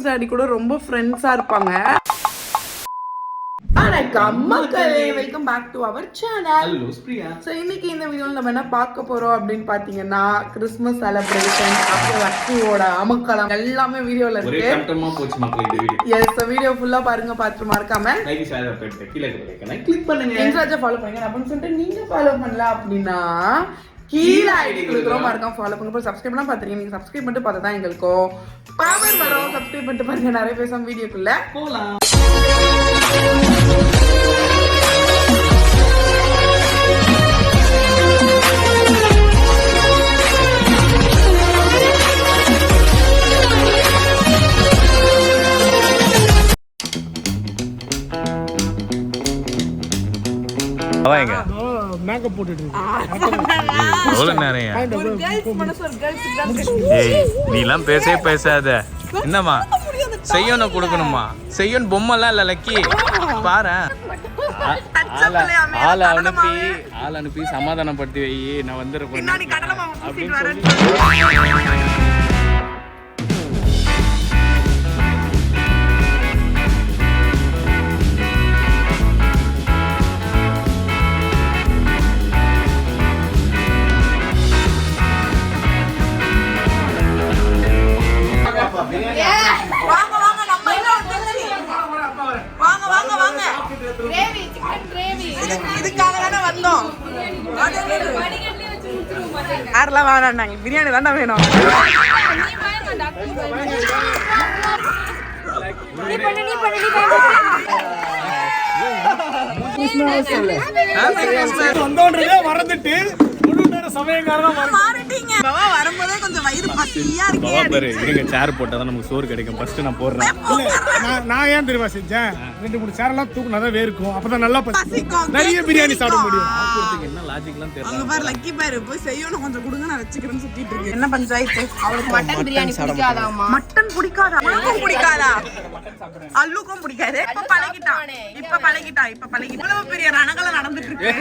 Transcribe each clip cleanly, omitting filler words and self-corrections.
Daddy கூட ரொம்ப ஃப்ரெண்ட்ஸா இருப்பாங்க. வணக்கம் மக்களே, welcome back to our channel. Hello Priya. So இன்னைக்கு இந்த வீடியோல நம்ம என்ன பார்க்க போறோம் அப்படின்னு பாத்தீங்கன்னா, கிறிஸ்மஸ் செலிப்ரேஷன் அப்புறம் லக்கியோட அமக்களம் எல்லாமே வீடியோல இருக்கு. ஒரே கண்டமா போச்சு மக்களே இந்த வீடியோ. எஸ், வீடியோ ஃபுல்லா பாருங்க, பார்த்து மறக்காம லைக் ஷேர் பண்ணிட்டு கீழ இருக்க கிளிக் பண்ணுங்க. இன்ஸ்டால ஃபாலோ பண்ணுங்க. அப்படின்னு சொல்லிட்டு நீங்க ஃபாலோ பண்ணல அப்படின்னா கீழ ஐடி கொடுக்குறோம், மறக்காம ஃபாலோ பண்ணுங்க. அப்புறம் சப்ஸ்கிரைப் பண்ணா பாத்துறீங்க, நீங்க சப்ஸ்கிரைப் பண்ணிட்டு பார்த்தா தான் எங்களுக்கு பவர் வரும். சப்ஸ்கிரைப் பண்ணிட்டு பாருங்க, நிறைய பேசாம வீடியோக்குள்ள போலாம். வாங்க மேக்கப் போட்டுட்டு நீலாம் பேசாத. என்னம்மா செய்யணும் கொடுக்கணுமா? செய்யணும் பொம்மைலாம் இல்ல லக்கி, பாரு. ஆளை அனுப்பி சமாதானப்படுத்தி வை, நான் வந்துருப்பேன் அப்படின்னு சொல்லி. யாரெல்லாம் வேணாண்டாங்க, பிரியாணி தாண்டா வேணும். மறந்துட்டு வரும்போதே கொஞ்சம் வயிறு பசியா இருக்கு. சேர் போட்டாதான் நமக்கு சோறு கிடைக்கும். ஃபர்ஸ்ட் நான் போடுறேன். நான் ஏன் தெரியுமா செஞ்சேன், 2-3 சேரெல்லாம் தூக்குனாதான் வேர்க்கும், அப்பதான் நல்லா பசிக்கும், நிறைய பிரியாணி சாப்பிட முடியும். என்ன லாஜிக்லாம் தெரியல. அங்க பாரு லக்கி பாரு, போய் செய்யணும் கொஞ்சம் கொடுங்க, நான் வச்சுக்கிறேன்னு சுத்திட்டு இருக்கு. என்ன பஞ்சாயத்து? அவளுக்கு மட்டன் பிரியாணி பிடிக்காதாமா? மட்டன் பிடிக்காதா? அவளுக்கும் பிடிக்காதா? அல்லுக்கும் பிடிக்காது. இப்ப பழகிட்டா. இவ்வளவு பெரிய ரணகலம் நடந்துட்டு இருக்கு.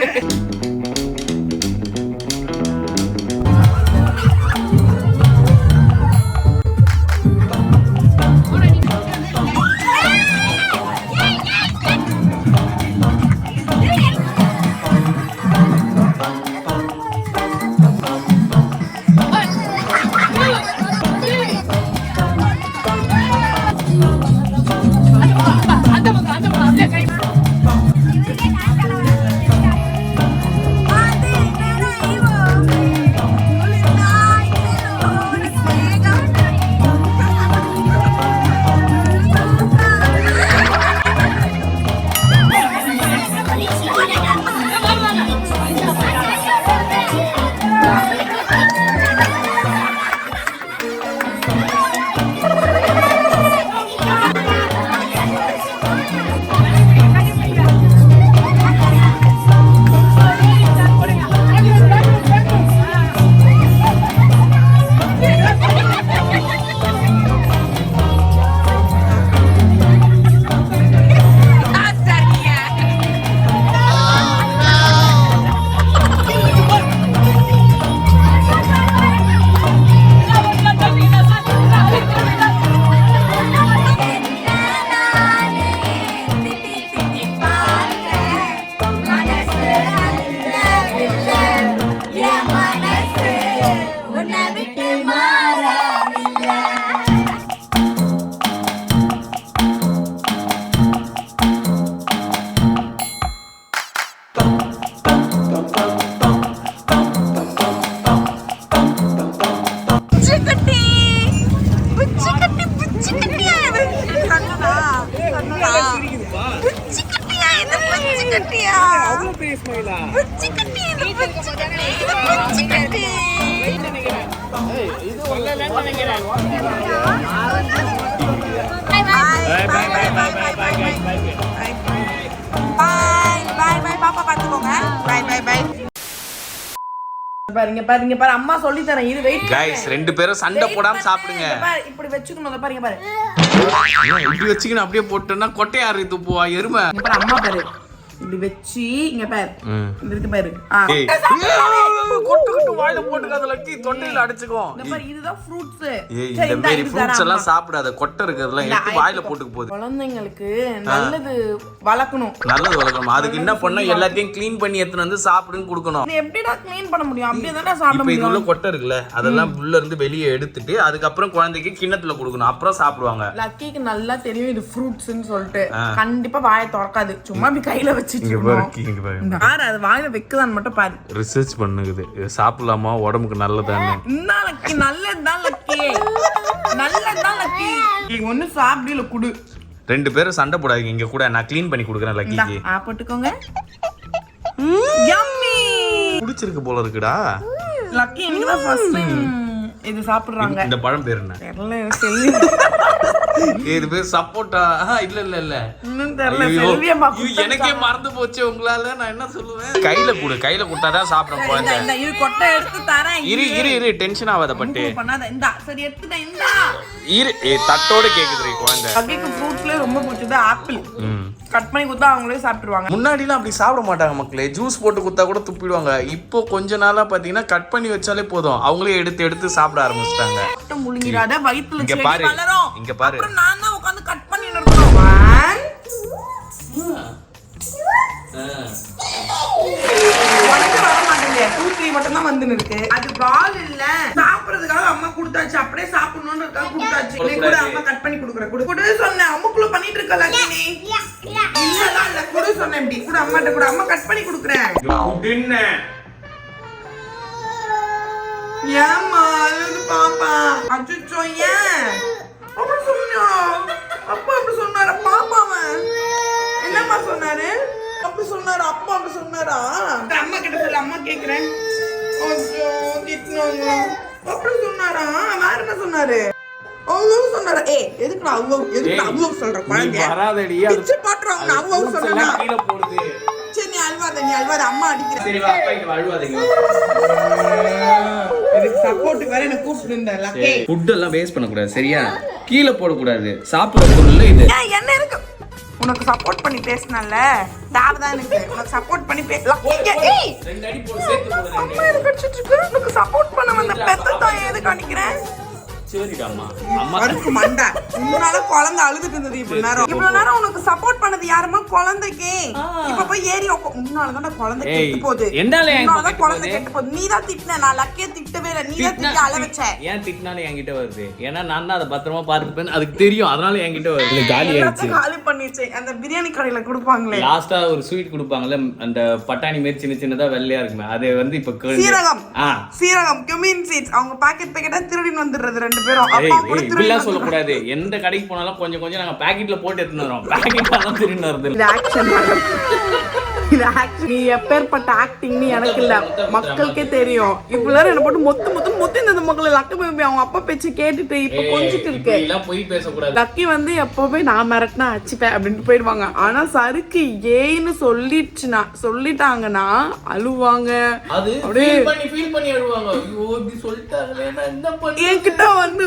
பாருங்க பாரு அம்மா சொல்லி தரேன் இது வெயிட் கைஸ் ரெண்டு பேரும் சண்டை போடாம சாப்பிடுங்க. இப்படி வெச்சுக்கணும் பாருங்க பாரு இப்படி வச்சுக்கின்னு அப்படியே போட்டோம்னா கொட்டையாரு துப்புவா எருமை. பாரு அம்மா பாரு இப்படி வெச்சி இங்க பாரு இருக்கு பாரு கொட்டு வாயில போட்டுக்காத லக்கி தொண்டையில அடிச்சுக்கும். இந்த பாரு இதுதான் ஃப்ரூட்ஸ். இந்த மாதிரி ஃப்ரூட்ஸ் எல்லாம் சாப்பிடாத கொட்டை இருக்குறதெல்லாம் எடுத்து வாயில போட்டுக்க போகுது. குழந்தைங்களுக்கு நல்லது வளர்க்கணும். அதுக்கு என்ன பண்ணா எல்லாத்தையும் க்ளீன் பண்ணி எடுத்துட்டு வந்து சாப்பிடுன்னு கொடுக்கணும். நீ எப்படிடா க்ளீன் பண்ண முடியும்? அப்படியே தான சாப்பிட முடியும். இப்போ இதுல கொட்டை இருக்குல அதெல்லாம் உள்ள இருந்து வெளியே எடுத்துட்டு அதுக்கு அப்புறம் குழந்தைக்கு கிண்ணத்துல கொடுக்கணும் அப்புறம் சாப்பிடுவாங்க. லக்கிக்கு நல்லா தெரியும் இது ஃப்ரூட்ஸ்னு சொல்லிட்டு கண்டிப்பா வாயை திறக்காது. சும்மா அப்படி கையில வச்சிட்டு பாரு அது வாயில வைக்குதான்னு மட்டும் பாரு. ரிசர்ச் பண்ணுது சாப்பிடலாமா உடம்புக்கு நல்லதானே. நல்லதுதான் லக்கி நீ ஒண்ணு சாப்பிடல குடு. ரெண்டு பேரும் சண்டை போடாதீங்க இங்க கூட நான் க்ளீன் பண்ணி கொடுக்குறேன் லக்கிக்கு. போட்டுக்கோங்க. யம்மி குடிச்சிருக்கு போல இருக்குடா. லக்கி இன்னைக்கு தான் ஃபர்ஸ்ட் டைம் இது சாப்பிடுறாங்க. இந்த பழம் பேர் என்ன? தெரியல செல்வி. இது பேர் சப்போட்டா. இல்ல இன்னும் தெரியல செல்வியம்மா. எனக்கே மறந்து போச்சு உங்களால நான் என்ன சொல்லுவேன். கையில குட்டாதான் சாப்பிடுறோம் குழந்தை. இந்த இது கொட்டை எடுத்து தரேன். இரு டென்ஷன் ஆகாத பட்டு. பண்ணாத இந்தா சரி எடுத்துட்டேன் இந்தா. தட்டோட கேக்குதுறீ குழந்தை. லக்கிக்கு ஃப்ரூட்ஸ்ல ரொம்ப பிடிச்சது ஆப்பிள். கட் பண்ணி கொடுத்தா அவங்களே சாப்பிட்டுருவாங்க. முன்னாடிலாம் அப்படி சாப்பிட மாட்டாங்க மக்களே. ஜூஸ் போட்டு கொடுத்தா கூட துப்பிடுவாங்க. இப்போ கொஞ்ச நாளா பாத்தீங்கன்னா கட் பண்ணி வச்சாலே போதும் அவங்களே எடுத்து சாப்பிட ஆரம்பிச்சிட்டாங்க. முழுங்கிராத வயித்துல இங்க பாரு இங்க பாரு. அப்புறம் நான் தான் உட்கார்ந்து கட் பண்ணி இருக்கணும். 1 வர மாட்டேங்குது. 2 3 மட்டும் தான் வந்து இருக்கு. அது பால் இல்ல. சாப்பிடுறதுக்காக அம்மா கொடுத்தாச்சு. அப்படியே சாப்பிடணும்ன்றதுக்காக கொடுத்தாச்சு. நீ கூட அம்மா கட் பண்ணி கொடுக்குற. குடு சொன்னேன். அம்மாக்குள்ள பண்ணிட்டு இருக்கல நீ. இல்ல குடு சொன்னேன். இப்படி கூட அம்மாட்ட கூட அம்மா கட் பண்ணி கொடுக்குறேன். குடுன்னு ஏம்மா அழுது பாப்பா. அச்சோ ஏன் அப்படி சொன்னா? அப்பா அப்படி சொன்னாரா பாப்பாவன்? என்னம்மா சொன்னாரு? அப்படி சொன்னாரா அப்பா? அப்படி சொன்னாரா? அம்மா கிட்ட சொல்லு அம்மா கேக்குறேன். அச்சோ திட்டுனாங்க. அப்படி சொன்னாரா? வேற என்ன சொன்னாரு? அவ்வளவு சொன்னாரா? எதுக்குடா அவ்வளவு சொல்ற குழந்தை? வராதடி பிச்சு பாட்டுறாங்க. அவ்வளவு சொன்னா கீழ போடுது. சரி நீ அழுவாத அம்மா அடிக்கிறேன். சரி வா அப்பா இங்க அழுவாதீங்க. இதுக்கு சப்போர்ட்டுக்கு வேற என்ன கூப்பிட்டு இருந்தா. ஃபுட் எல்லாம் வேஸ்ட் பண்ண கூடாது சரியா? கீழ போட கூடாது. சாப்பிடுற பொருள் இது. என்ன இருக்கு? உனக்கு சப்போர்ட் பண்ணி பேசனல்ல தாவதான் எனக்கு. உனக்கு சப்போர்ட் பண்ணி ரெண்டு அடி போடு சேர்த்து போடு. அம்மா எனக்கு உனக்கு சப்போர்ட் பண்ண வந்த பெத்த தாய் எது காணிக்கிறேன்? சரிடாமா அம்மா அதுக்கு மண்டை. முன்னால குழந்தை அழுதுட்டு இருந்தது இவ்வளவு நேரம் உனக்கு சப்போர்ட் பண்ணது யாருமா? குழந்தைக்கு. இப்ப போய் ஏறி முன்னாலதான் குழந்தை கெட்டு போகுது. முன்னாலதான் குழந்தை கெட்டு போகுது. நீதான் திட்டின. நான் லக்கிய திட்டவே இல்லை. நீதான் திட்டி அழ வச்ச. ஏன் திட்டினாலும் என்கிட்ட வருது? ஏன்னா நான் தான் அதை பத்திரமா பார்த்துப்பேன். அதுக்கு தெரியும். அதனால என்கிட்ட வருது. காலி ஆயிடுச்சு. காலி பண்ணிச்சு. அந்த பிரியாணி கடையில கொடுப்பாங்களே லாஸ்டா ஒரு ஸ்வீட் கொடுப்பாங்கல்ல அந்த பட்டாணி மாதிரி சின்னதா வெள்ளையா இருக்குமே அது வந்து இப்ப சீரகம் cumin seeds அவங்க பாக்கெட்டா திருடின்னு வந்துடுறது ரெண்டு பேரும். இப்படிலாம் சொல்லக்கூடாது. எந்த கடைக்கு போனாலும் கொஞ்சம் கொஞ்சம் நாங்க பாக்கெட்ல போட்டு எடுத்துன்னு வரோம். பாக்கெட்லாம் திருடின்னு வருது. நீ எப்பேற்பட்ட ஆக்டிங்னு எனக்கு இல்ல மக்களுக்கே தெரியும். இவ்வளவு என்ன போட்டு மொத்த இந்த மக்கள் லக்கி பேபி அவங்க அப்பா பேச்சு கேட்டுட்டு இப்ப கொஞ்சிட்டு இருக்கு. போய் பேசக்கூடாது. லக்கி வந்து எப்பவுமே நான் மிரட்டினா அச்சுப்பேன் அப்படின்ட்டு போயிடுவாங்க. ஆனா சருக்கு ஏன்னு சொல்லிட்டாங்கன்னா அழுவாங்க. என்கிட்ட வந்து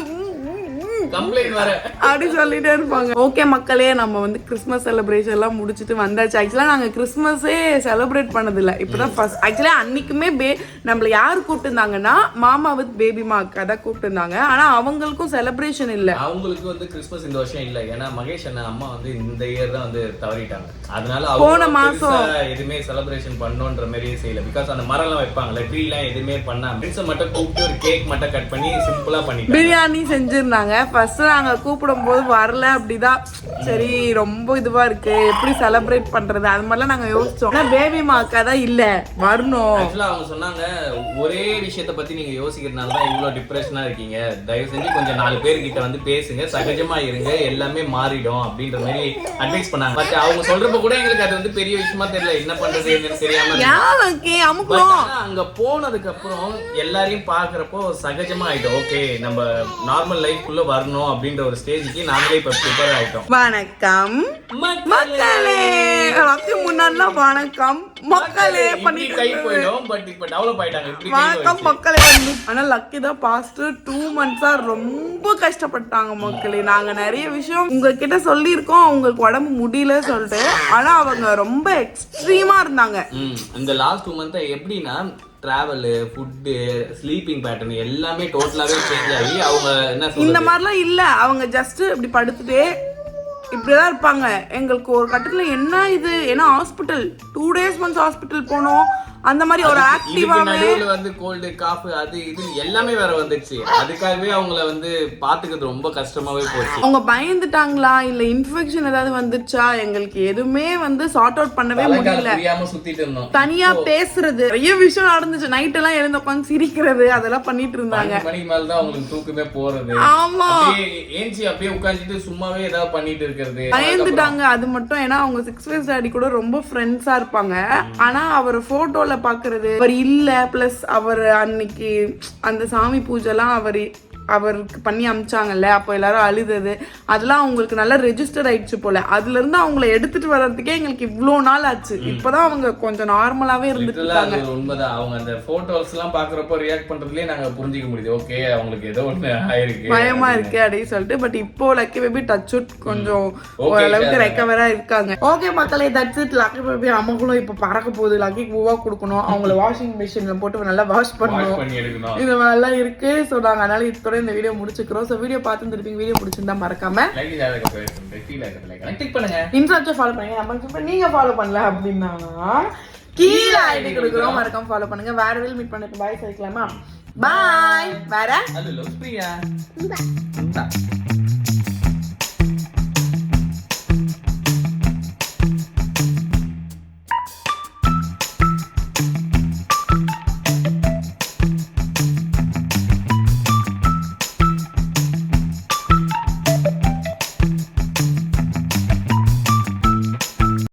அப்படி சொல்லிட்டே இருப்பாங்க. ஓகே மக்களே நம்ம வந்து கிறிஸ்மஸ் செலிப்ரேஷன் எல்லாம் முடிச்சுட்டு வந்தாச்சு. ஆக்சுவலா நாங்க கிறிஸ்மஸே செலிப்ரேட் பண்ணது இல்ல. இப்பதான் ஃபர்ஸ்ட். ஆக்சுவலா அன்னைக்குமே நம்மள யாரு கூப்பிட்டுருந்தாங்கன்னா மாமா வித் பேபிமா அக்கா தான் கூப்பிட்டுருந்தாங்க. ஆனா அவங்களுக்கும் செலிப்ரேஷன் இல்ல. அவங்களுக்கு வந்து கிறிஸ்மஸ் இந்த வருஷம் இல்ல. ஏன்னா மகேஷ் அண்ணா அம்மா வந்து இந்த இயர் தான் வந்து தவறிட்டாங்க. அதனால போன மாசம் எதுவுமே செலிப்ரேஷன் பண்ணணும்ன்ற மாதிரியே செய்யல. பிகாஸ் அந்த மரம் எல்லாம் வைப்பாங்கல்ல ட்ரீ எல்லாம் எதுவுமே பண்ணாம ஃப்ரெண்ட்ஸ் மட்டும் கூப்பிட்டு ஒரு கேக் மட்டும் கட் பண்ணி சிம்பிளா பண்ணி பிரியாணி செஞ்சிருந்தாங்க. ஃபர்ஸ்ட் நாங்க கூப்பிடும் போது வரல. அப்படிதான் சரி ரொம்ப இதுவா இருக்கு எப்படி செலிப்ரேட் பண்றது அது மாதிரிலாம் நாங்க யோசிச்சோம். பேபி மாக்கா தான் இல்ல வரணும். ஆக்சுவலா அவங்க சொன்னாங்க ஒரே விஷயத்த பத்தி நீங்க யோசிக்கிறதுனால தான் இவ்வளவு டிப்ரெஷனா இருக்கீங்க. தயவு செஞ்சு கொஞ்சம் 4 பேர்கிட்ட வந்து பேசுங்க, சகஜமா இருங்க, எல்லாமே மாறிடும் அப்படின்ற மாதிரி அட்வைஸ் பண்ணாங்க. பட் அவங்க சொல்றப்ப கூட எங்களுக்கு அது வந்து பெரிய விஷயமா தெரியல. என்ன பண்றது என்னன்னு தெரியாம அங்க போனதுக்கு அப்புறம் எல்லாரையும் பாக்குறப்போ சகஜமா ஆயிடும். ஓகே நம்ம நார்மல் லைஃப்குள்ள வரணும் வரணும் அப்படின்ற ஒரு ஸ்டேஜுக்கு நாங்களே இப்ப ப்ரிப்பேர் ஆயிட்டோம். வணக்கம் மக்களே. எல்லாத்தையும் முன்னாடிலாம் வணக்கம் மக்களே இப்படி கை போயிடும், பட் இப்ப டெவலப் ஆயிட்டாங்க. இப்படி கை வணக்கம் போயிடுச்சு. மக்களே வந்து. ஆனா லக்கி தான் பாஸ்ட் 2 months ரொம்ப கஷ்டப்பட்டாங்க மக்களே. நாங்க நிறைய விஷயம் உங்ககிட்ட சொல்லியிருக்கோம், அவங்களுக்கு உடம்பு முடியல சொல்லிட்டு. ஆனா அவங்க ரொம்ப எக்ஸ்ட்ரீமா இருந்தாங்க. இந்த லாஸ்ட் 2 months எப்படின்னா டிராவல், ஃபுட்டு, ஸ்லீப்பிங் பேட்டர்ன் எல்லாமே டோட்டலாவே சேஞ்ச் ஆகி அவங்க என்ன இந்த சொல்றது, மாதிரிலாம் இல்ல. அவங்க ஜஸ்ட் இப்படி படுத்துட்டே இப்படிதான் இருப்பாங்க. எங்களுக்கு ஒரு கட்டத்துல என்ன இது, ஏன்னா ஹாஸ்பிட்டல் 2 days once ஹாஸ்பிட்டல் போனோம். அந்த மாதிரி ஒரு இதுக்கு ஆக்டிவாவே நடுவுல வந்து கோல்டு, காஃப், அது இது எல்லாமே வேற வந்துச்சு. அதுக்காகவே அவங்கள வந்து பாத்துக்கிறது ரொம்ப கஷ்டமாவே போச்சு. அவங்க பயந்துட்டாங்களா இல்ல இன்ஃபெக்ஷன் ஏதாவது வந்துச்சா, எங்களுக்கு எதுவுமே வந்து சார்ட் அவுட் பண்ணவே முடியல. புரியாம சுத்திட்டு இருந்தோம். தனியா பேசுறது நிறைய விஷயம் நடந்துச்சு. நைட் எல்லாம் எழுந்து உட்காந்து சிரிக்கிறது அதெல்லாம் பண்ணிட்டு இருந்தாங்க. 12 மணிக்கு மேலதான் அவங்களுக்கு தூக்கமே போறது. ஆமா, ஏஞ்சி அப்படியே உட்காந்துட்டு சும்மாவே ஏதாவது பண்ணிட்டு இருக்கிறது. பயந்துட்டாங்க. அது மட்டும் ஏன்னா அவங்க 6 years டாடி கூட ரொம்ப ஃப்ரெண்ட்ஸா இருப்பாங்க. ஆனா அவர் போட்டோல பாக்குறது அவர் இல்ல. பிளஸ் அவர் அன்னைக்கு அந்த சாமி பூஜைலாம் அவருக்கு பண்ணி அமிச்சாங்கல்ல, அப்போ எல்லாரும் அழுதது அதெல்லாம் அவங்களுக்கு நல்லா ரெஜிஸ்டர் ஆயிடுச்சு போல. அதுல இருந்து அவங்கள எடுத்துட்டு வர்றதுக்கே எங்களுக்கு இவ்வளவு நாள் ஆச்சு. இப்பதான் அவங்க கொஞ்சம் நார்மலாவே இருந்துட்டு இருக்காங்க. உண்மைதான். அவங்க அந்த போட்டோஸ் எல்லாம் பாக்குறப்போ ரியாக்ட் பண்றதுலயே நாங்க புரிஞ்சுக்க முடியுது. ஓகே, அவங்களுக்கு ஏதோ ஒண்ணு ஆயிருக்கு, பயமா இருக்கு அப்படின்னு சொல்லிட்டு. பட் இப்போ லக்கி பேபி டச் அவுட் கொஞ்சம் ஓரளவுக்கு ரெக்கவரா இருக்காங்க. ஓகே மக்களே, தட்ஸ் இட். லக்கி பேபி அம்மாக்களும் இப்ப பறக்க போகுது. லக்கிக்கு பூவா கொடுக்கணும், அவங்கள வாஷிங் மிஷின்ல போட்டு நல்லா வாஷ் பண்ணணும். இது நல்லா இருக்கு. ஸோ நாங்க அதனால இதோட இந்த வீடியோ முடிச்சுக்கிறோம். ஸோ வீடியோ பார்த்து இருப்பீங்க. வீடியோ பிடிச்சிருந்தா மறக்காம கிளிக் பண்ணுங்க, இன்ஸ்டாகிராம் ஃபாலோ பண்ணுங்க. நம்ம நீங்க ஃபாலோ பண்ணல அப்படின்னா கீழே ஐடி கொடுக்குறோம், மறக்காம ஃபாலோ பண்ணுங்க. வேற வீல் மீட் பண்ண பாய் சொல்லிக்கலாமா? பாய். வேற ஹலோ பிரியா.